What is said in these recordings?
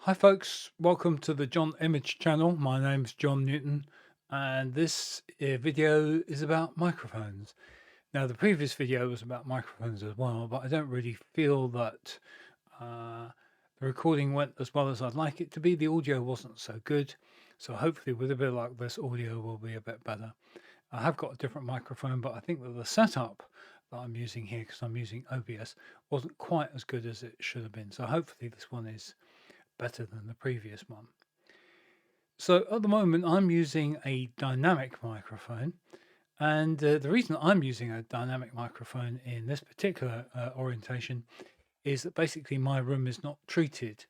Hi folks, welcome to the John Image channel. My name's John Newton and this video is about microphones. Now the previous video was about microphones as well, but I don't really feel that uh, the recording went as well as I'd like it to be. The audio wasn't so good, so hopefully with a bit of luck this audio will be a bit better. I have got a different microphone, but I think that the setup that I'm using here, because I'm using OBS, wasn't quite as good as it should have been. So hopefully this one is better than the previous one. So at the moment I'm using a dynamic microphone, and the reason I'm using a dynamic microphone in this particular orientation is that basically my room is not treated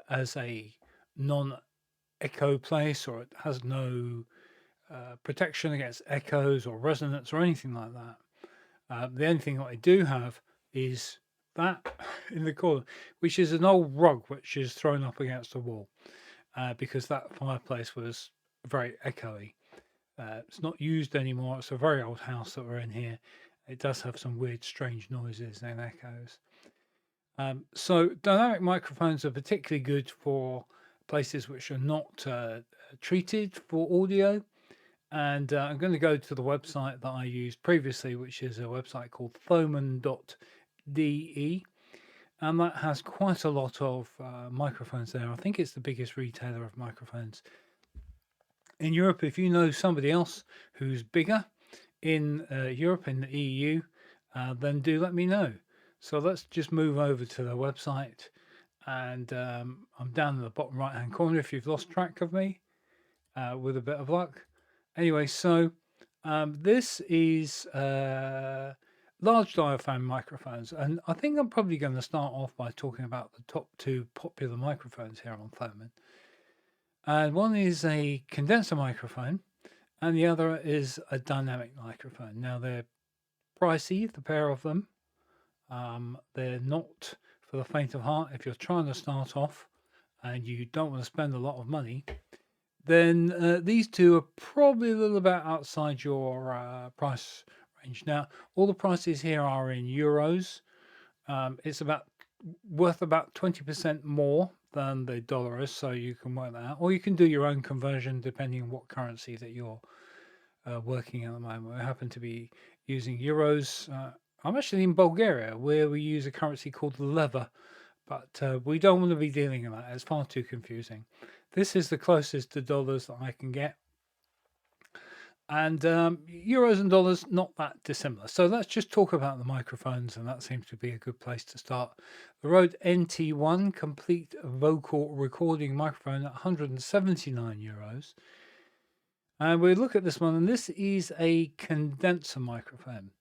as a non-echo place, or it has no protection against echoes or resonance or anything like that. The only thing that I do have is that in the corner, which is an old rug which is thrown up against the wall. Because that fireplace was very echoey. It's not used anymore. It's a very old house that we're in here. It does have some weird, strange noises and echoes. So dynamic microphones are particularly good for places which are not treated for audio. And I'm going to go to the website that I used previously, which is a website called Thomann.de. And that has quite a lot of microphones there. I think it's the biggest retailer of microphones in Europe. If you know somebody else who's bigger in Europe, in the EU, then do let me know. So let's just move over to the website. And I'm down in the bottom right hand corner if you've lost track of me, with a bit of luck. Anyway, so this is large diaphragm microphones, and I think I'm probably going to start off by talking about the top two popular microphones here on Thomann. And one is a condenser microphone, and the other is a dynamic microphone. Now they're pricey, the pair of them. They're not for the faint of heart. If you're trying to start off and you don't want to spend a lot of money, then these two are probably a little bit outside your price range. Now, all the prices here are in euros. It's worth about 20% more than the dollar is, so you can work that out. Or you can do your own conversion depending on what currency that you're working at the moment. I happen to be using euros. I'm actually in Bulgaria, where we use a currency called leva, but we don't want to be dealing in that. It's far too confusing. This is the closest to dollars that I can get. And euros and dollars, not that dissimilar. So let's just talk about the microphones, and that seems to be a good place to start. The Rode NT1 complete vocal recording microphone at 179 euros. And we look at this one, and this is a condenser microphone.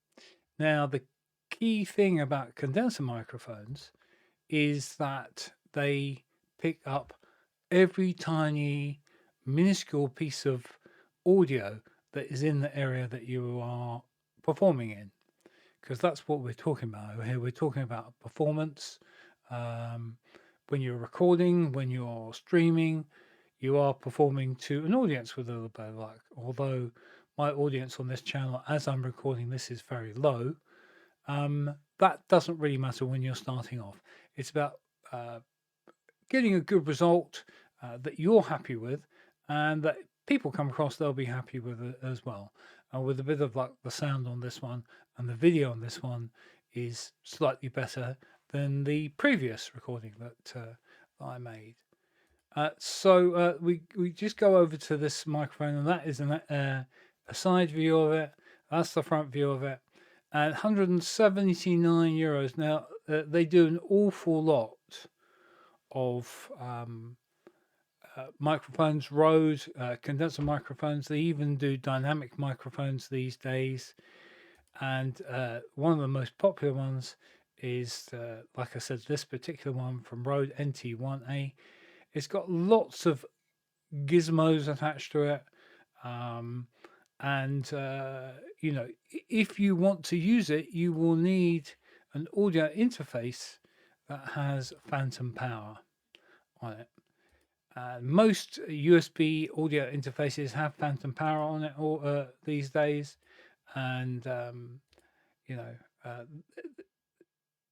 Now, the key thing about condenser microphones is that they pick up every tiny, minuscule piece of audio that is in the area that you are performing in, because that's what we're talking about here. We're talking about performance. When you're recording, when you're streaming, you are performing to an audience with a little bit of luck. Although my audience on this channel, as I'm recording this, is very low, that doesn't really matter when you're starting off. It's about getting a good result that you're happy with, and that people come across they'll be happy with it as well. And with a bit of luck, the sound on this one and the video on this one is slightly better than the previous recording that I made. So we just go over to this microphone, and that is a side view of it. That's the front view of it. And 179 euros. Now they do an awful lot of microphones, Rode condenser microphones. They even do dynamic microphones these days. And one of the most popular ones is, like I said, this particular one from Rode NT1A. It's got lots of gizmos attached to it. And you know, if you want to use it, you will need an audio interface that has phantom power on it. Most USB audio interfaces have phantom power on it these days, and you know,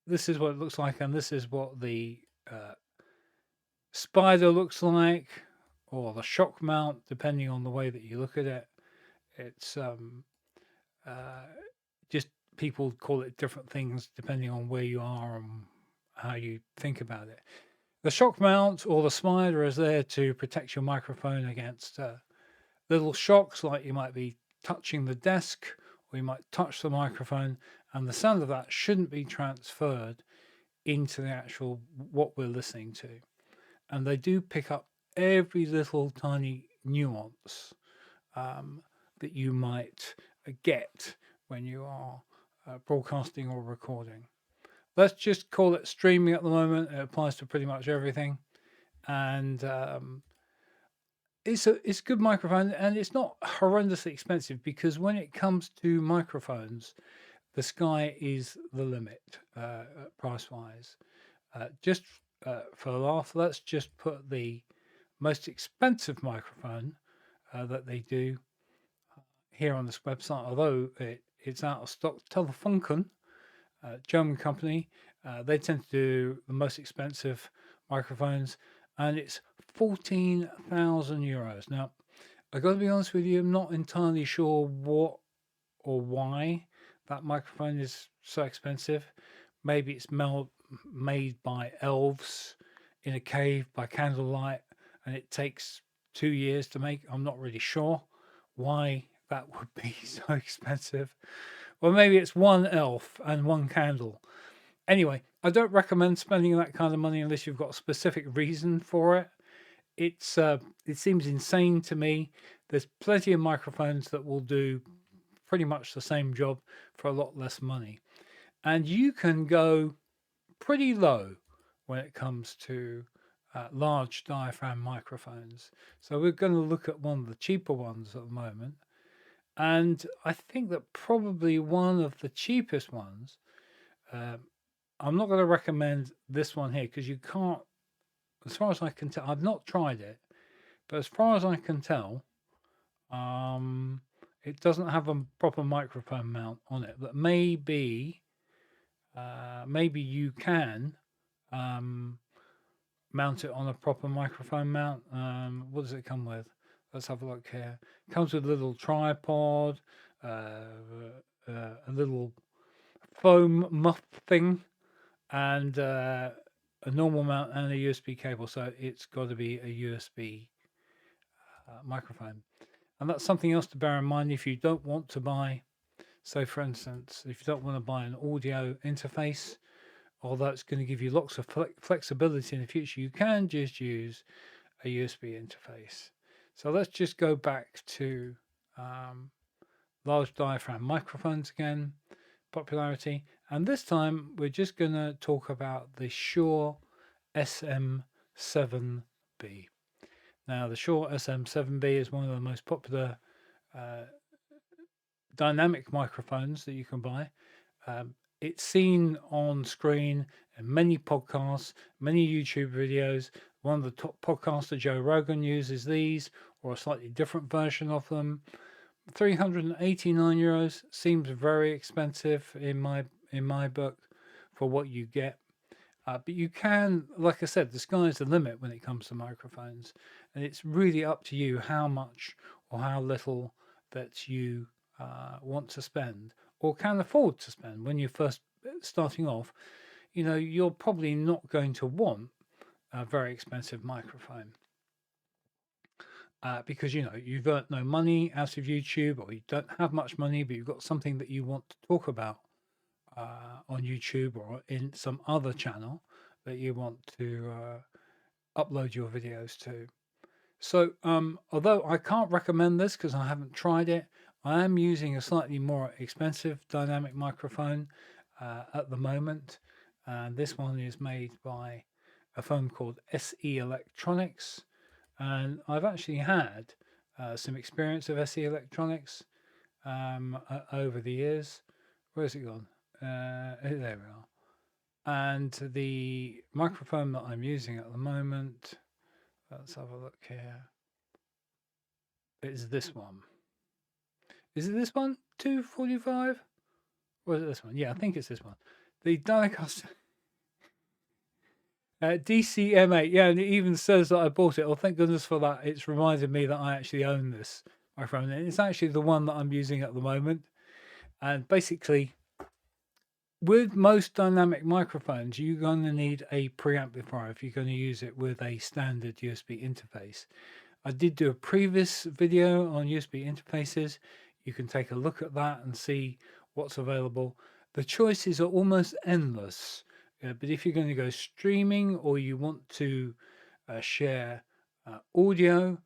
this is what it looks like, and this is what the spider looks like, or the shock mount, depending on the way that you look at it. It's uh, just people call it different things depending on where you are and how you think about it. The shock mount or the spider is there to protect your microphone against little shocks, like you might be touching the desk or you might touch the microphone, and the sound of that shouldn't be transferred into the actual what we're listening to. And they do pick up every little tiny nuance that you might get when you are broadcasting or recording. Let's just call it streaming at the moment. It applies to pretty much everything, and it's a good microphone, and it's not horrendously expensive, because when it comes to microphones, the sky is the limit price wise. Just for a laugh, let's just put the most expensive microphone that they do here on this website, although it's out of stock. Telefunken, German company, they tend to do the most expensive microphones, and it's 14,000 euros. Now, I got to be honest with you, I'm not entirely sure what or why that microphone is so expensive. Maybe it's made by elves in a cave by candlelight, and it takes 2 years to make. I'm not really sure why that would be so expensive. Or maybe it's one elf and one candle. Anyway, I don't recommend spending that kind of money unless you've got a specific reason for it. It seems insane to me. There's plenty of microphones that will do pretty much the same job for a lot less money. And you can go pretty low when it comes to large diaphragm microphones. So we're going to look at one of the cheaper ones at the moment. And I think that probably one of the cheapest ones, I'm not going to recommend this one here because you can't, as far as I can tell, I've not tried it, but as far as I can tell, it doesn't have a proper microphone mount on it. But maybe you can mount it on a proper microphone mount. What does it come with? Let's have a look here. It comes with a little tripod, a little foam muff thing, and a normal mount and a USB cable. So it's got to be a USB microphone. And that's something else to bear in mind if you don't want to buy, so for instance, if you don't want to buy an audio interface, although it's going to give you lots of flexibility in the future, you can just use a USB interface. So let's just go back to large diaphragm microphones again, popularity. And this time we're just going to talk about the Shure SM7B. Now, the Shure SM7B is one of the most popular dynamic microphones that you can buy. It's seen on screen in many podcasts, many YouTube videos. One of the top podcaster, Joe Rogan, uses these or a slightly different version of them. 389 euros seems very expensive in my book for what you get. But you can, like I said, the sky's the limit when it comes to microphones, and it's really up to you how much or how little that you want to spend or can afford to spend when you're first starting off. You know, you're probably not going to want a very expensive microphone because, you know, you've earned no money out of YouTube, or you don't have much money, but you've got something that you want to talk about on YouTube or in some other channel that you want to upload your videos to. So although I can't recommend this because I haven't tried it, I am using a slightly more expensive dynamic microphone at the moment. And this one is made by a firm called SE Electronics. And I've actually had some experience of SE Electronics over the years. Where's it gone? There we are. And the microphone that I'm using at the moment, let's have a look here. It's this one. Is it this one? 245? Or is it this one? Yeah, I think it's this one. The Dynacast. DCM8, yeah, and it even says that I bought it. Oh, thank goodness for that. It's reminded me that I actually own this microphone. And it's actually the one that I'm using at the moment. And basically, with most dynamic microphones, you're going to need a preamplifier if you're going to use it with a standard USB interface. I did do a previous video on USB interfaces. You can take a look at that and see what's available. The choices are almost endless, but if you're going to go streaming or you want to share audio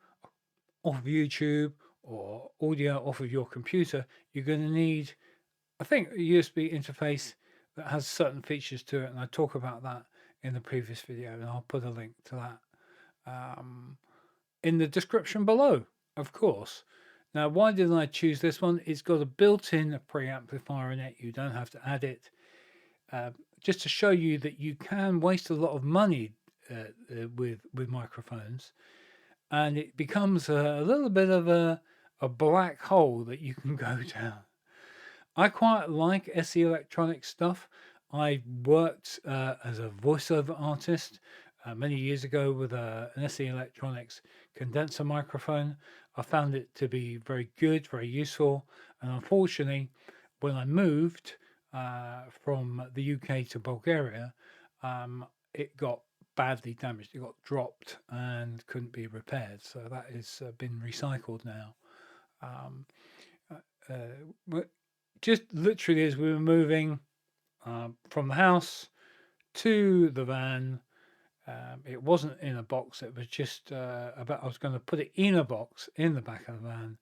off of YouTube or audio off of your computer, you're going to need, I think, a USB interface that has certain features to it, and I talk about that in the previous video, and I'll put a link to that in the description below, of course. Now, why did I choose this one? It's got a built-in preamplifier in it. You don't have to add it. Just to show you that you can waste a lot of money with microphones, and it becomes a little bit of a black hole that you can go down. I quite like SE Electronics stuff. I worked as a voiceover artist many years ago with an SE Electronics condenser microphone. I found it to be very good, very useful, and unfortunately, when I moved from the UK to Bulgaria, it got badly damaged. It got dropped and couldn't be repaired. So that has been recycled now. Just literally as we were moving from the house to the van, it wasn't in a box. It was just I was going to put it in a box in the back of the van,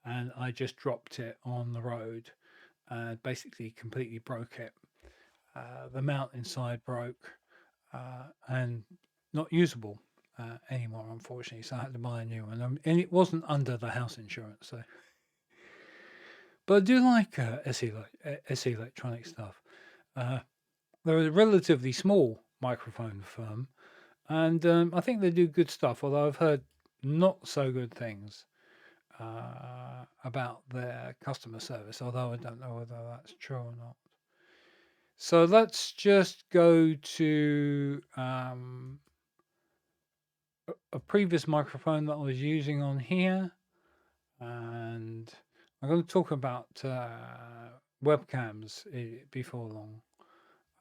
and I just dropped it on the road and basically completely broke it. The mount inside broke and not usable anymore, unfortunately. So I had to buy a new one, and it wasn't under the house insurance. So, but I do like SE Electronic stuff. They're a relatively small microphone firm, and I think they do good stuff, although I've heard not so good things about their customer service, although I don't know whether that's true or not. So let's just go to a previous microphone that I was using on here, and I'm going to talk about webcams before long.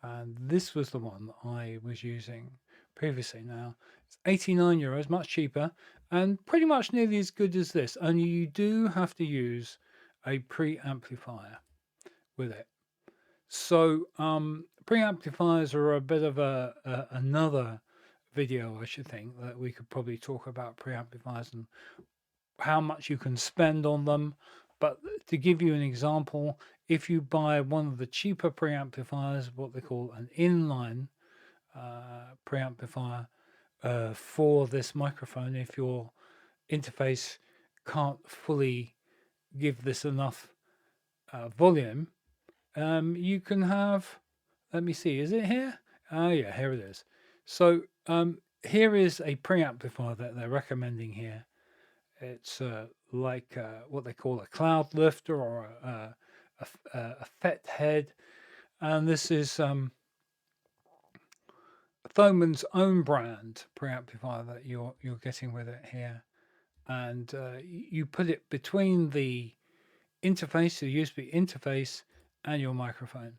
And this was the one that I was using previously. Now it's €89, much cheaper and pretty much nearly as good as this, only you do have to use a preamplifier with it. So preamplifiers are a bit of another video, I should think, that we could probably talk about preamplifiers and how much you can spend on them. But to give you an example, if you buy one of the cheaper preamplifiers, what they call an inline preamplifier for this microphone, if your interface can't fully give this enough volume, you can have, let me see, is it here? Oh yeah, here it is. So here is a preamplifier that they're recommending here. It's like what they call a cloud lifter or a FET head, and this is Thoman's own brand preamplifier that you're getting with it here, and you put it between the interface, the USB interface, and your microphone.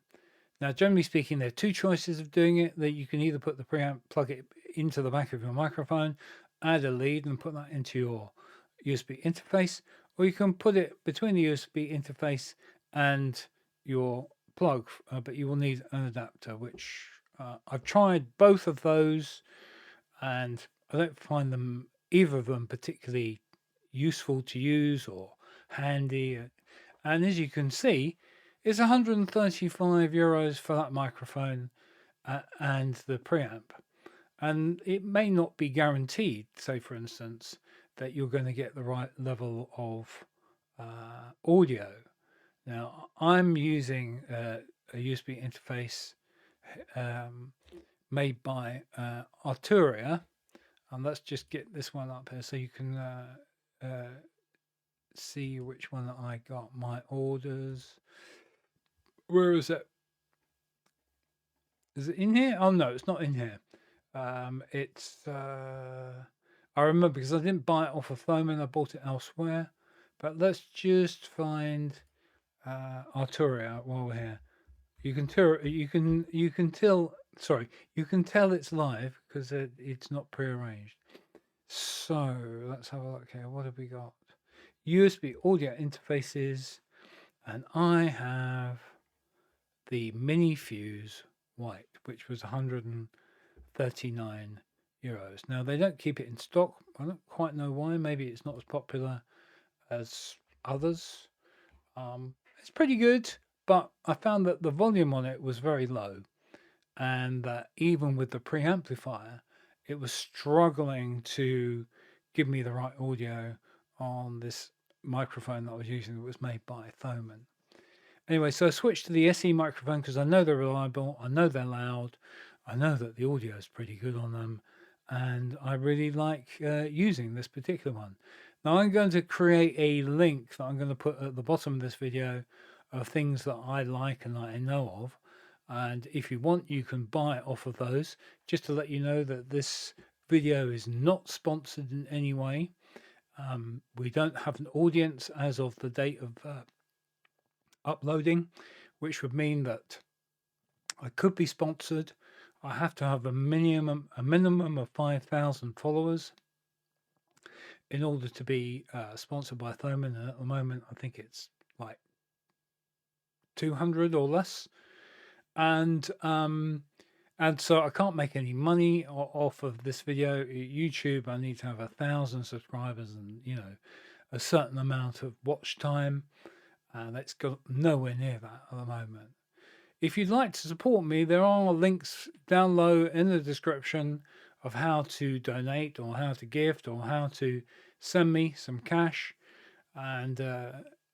Now, generally speaking, there are two choices of doing it. That you can either put the preamp, plug it into the back of your microphone, add a lead, and put that into your USB interface, or you can put it between the USB interface and your plug, but you will need an adapter, which I've tried both of those, and I don't find them, either of them, particularly useful to use or handy. And as you can see, it's €135 for that microphone and the preamp. And it may not be guaranteed, say for instance, that you're going to get the right level of audio. Now, I'm using a USB interface made by Arturia, and let's just get this one up here so you can see which one that I got. My orders. Where is it? Is it in here? Oh no, it's not in here. It's I remember because I didn't buy it off of Thomann, I bought it elsewhere. But let's just find Arturia while we're here. You can tell it's live because it's not prearranged. So let's have a look here. What have we got? USB audio interfaces, and I have the Mini Fuse White, which was 139 euros. Now they don't keep it in stock. I don't quite know why. Maybe it's not as popular as others. It's pretty good, but I found that the volume on it was very low, and that even with the preamplifier, it was struggling to give me the right audio on this microphone that I was using that was made by Thomann. Anyway, so I switched to the SE microphone because I know they're reliable, I know they're loud, I know that the audio is pretty good on them, and I really like using this particular one. Now I'm going to create a link that I'm going to put at the bottom of this video of things that I like and that I know of. And if you want, you can buy it off of those. Just to let you know that this video is not sponsored in any way. We don't have an audience as of the date of uploading, which would mean that I could be sponsored. I have to have a minimum of 5,000 followers in order to be sponsored by Thomann. And at the moment, I think it's like 200 or less. And so I can't make any money off of this video. YouTube, I need to have 1,000 subscribers and, you know, a certain amount of watch time. And it's got nowhere near that at the moment. If you'd like to support me, there are links down low in the description of how to donate or how to gift or how to send me some cash. And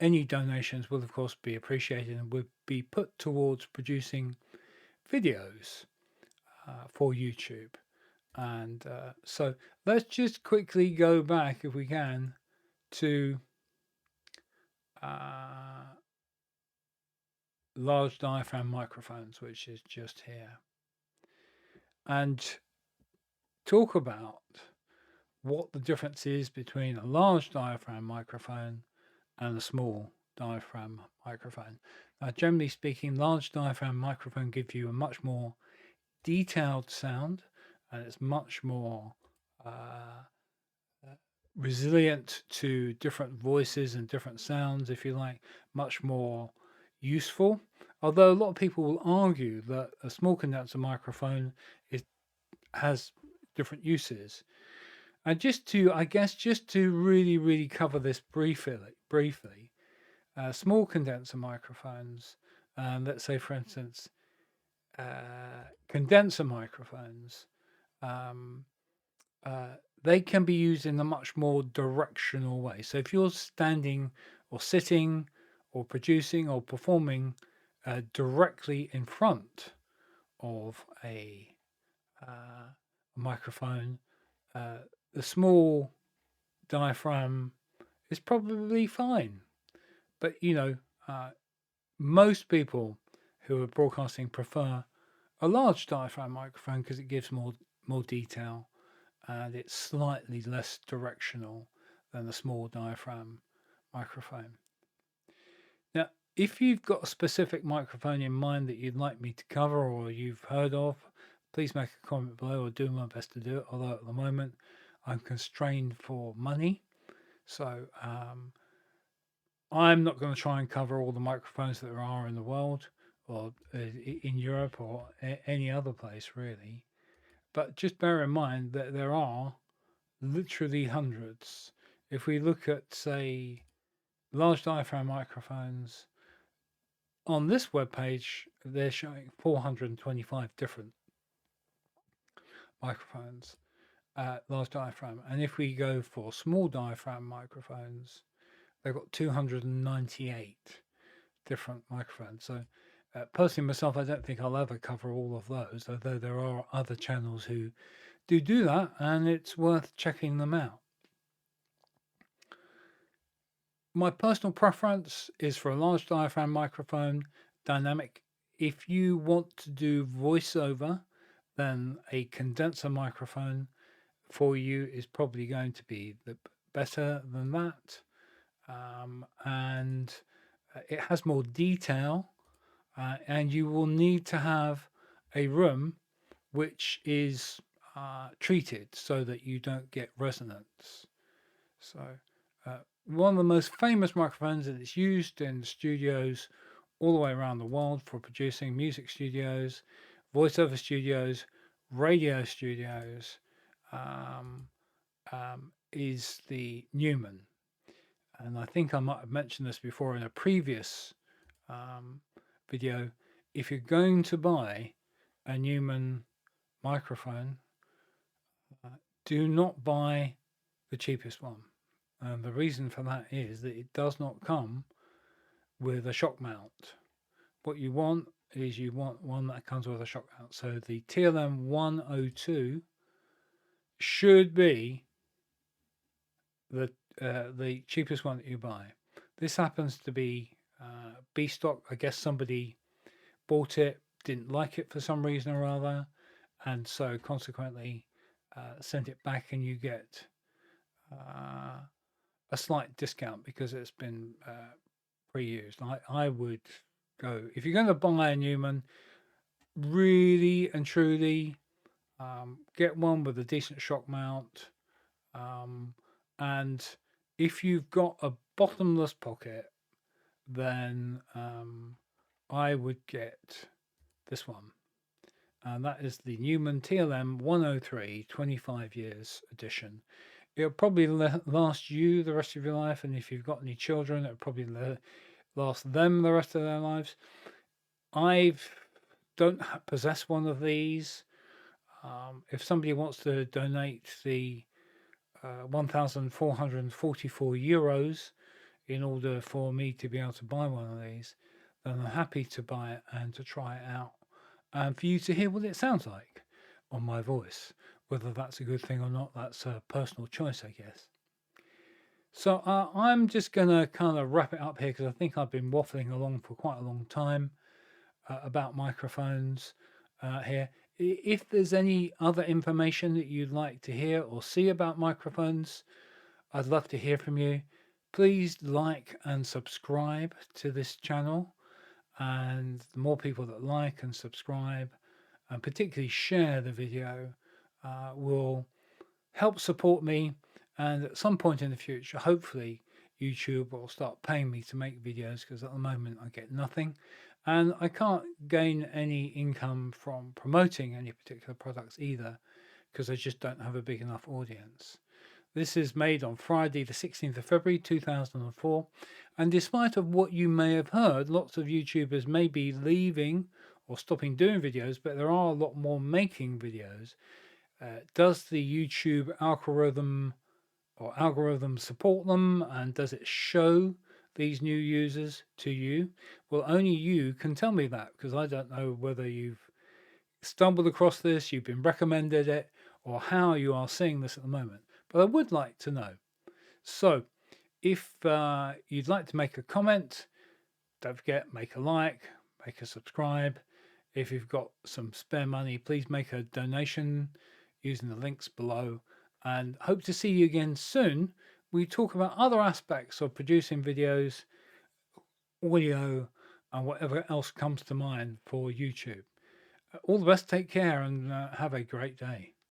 any donations will, of course, be appreciated and will be put towards producing videos for YouTube. And so let's just quickly go back, if we can, to large diaphragm microphones, which is just here, and talk about what the difference is between a large diaphragm microphone and a small diaphragm microphone. Now, generally speaking, large diaphragm microphone give you a much more detailed sound, and it's much more resilient to different voices and different sounds, if you like, much more useful. Although a lot of people will argue that a small condenser microphone has different uses. And just to really cover this briefly, small condenser microphones, let's say, for instance, condenser microphones, they can be used in a much more directional way. So if you're standing or sitting or producing or performing directly in front of a microphone, the small diaphragm is probably fine. But, you know, most people who are broadcasting prefer a large diaphragm microphone because it gives more detail and it's slightly less directional than a small diaphragm microphone. Now, if you've got a specific microphone in mind that you'd like me to cover or you've heard of, please make a comment below. I'll do my best to do it, although at the moment I'm constrained for money. So I'm not going to try and cover all the microphones that there are in the world or in Europe or any other place, really. But just bear in mind that there are literally hundreds. If we look at, say, large diaphragm microphones, on this webpage, they're showing 425 different microphones, large diaphragm. And if we go for small diaphragm microphones, they've got 298 different microphones. So personally myself, I don't think I'll ever cover all of those, although there are other channels who do that, and it's worth checking them out. My personal preference is for a large diaphragm microphone, dynamic. If you want to do voiceover, then a condenser microphone for you is probably going to be better than that. And it has more detail, and you will need to have a room which is treated so that you don't get resonance. So one of the most famous microphones, and it's used in studios all the way around the world for producing music studios, voiceover studios, radio studios, um, is the Neumann. And I think I might have mentioned this before in a previous video. If you're going to buy a Neumann microphone, do not buy the cheapest one. And the reason for that is that it does not come with a shock mount. What you want is you want one that comes with a shock mount. So the TLM 102 should be the cheapest one that you buy. This happens to be B stock. I guess somebody bought it, didn't like it for some reason or other, and so consequently sent it back, and you get a slight discount because it's been pre-used. I would go, if you're going to buy a Neumann, really and truly get one with a decent shock mount. And if you've got a bottomless pocket, then I would get this one. And that is the Neumann TLM 103 25 years edition. It'll probably last you the rest of your life, and if you've got any children, it'll probably last them the rest of their lives. I don't possess one of these. If somebody wants to donate the 1,444 euros in order for me to be able to buy one of these, then I'm happy to buy it and to try it out, and for you to hear what it sounds like on my voice. Whether that's a good thing or not, that's a personal choice, I guess. So I'm just going to kind of wrap it up here because I think I've been waffling along for quite a long time about microphones here. If there's any other information that you'd like to hear or see about microphones, I'd love to hear from you. Please like and subscribe to this channel. And the more people that like and subscribe, and particularly share the video, will help support me. And at some point in the future, hopefully, YouTube will start paying me to make videos, because at the moment I get nothing. And I can't gain any income from promoting any particular products either, because I just don't have a big enough audience. This is made on Friday, the 16th of February, 2004. And despite of what you may have heard, lots of YouTubers may be leaving or stopping doing videos, but there are a lot more making videos. Does the YouTube algorithm support them, and does it show these new users to you? Well, only you can tell me that, because I don't know whether you've stumbled across this, you've been recommended it, or how you are seeing this at the moment. But I would like to know. So if you'd like to make a comment, don't forget, make a like, make a subscribe. If you've got some spare money, please make a donation using the links below, and hope to see you again soon. We talk about other aspects of producing videos, audio, and whatever else comes to mind for YouTube. All the best, take care, and have a great day.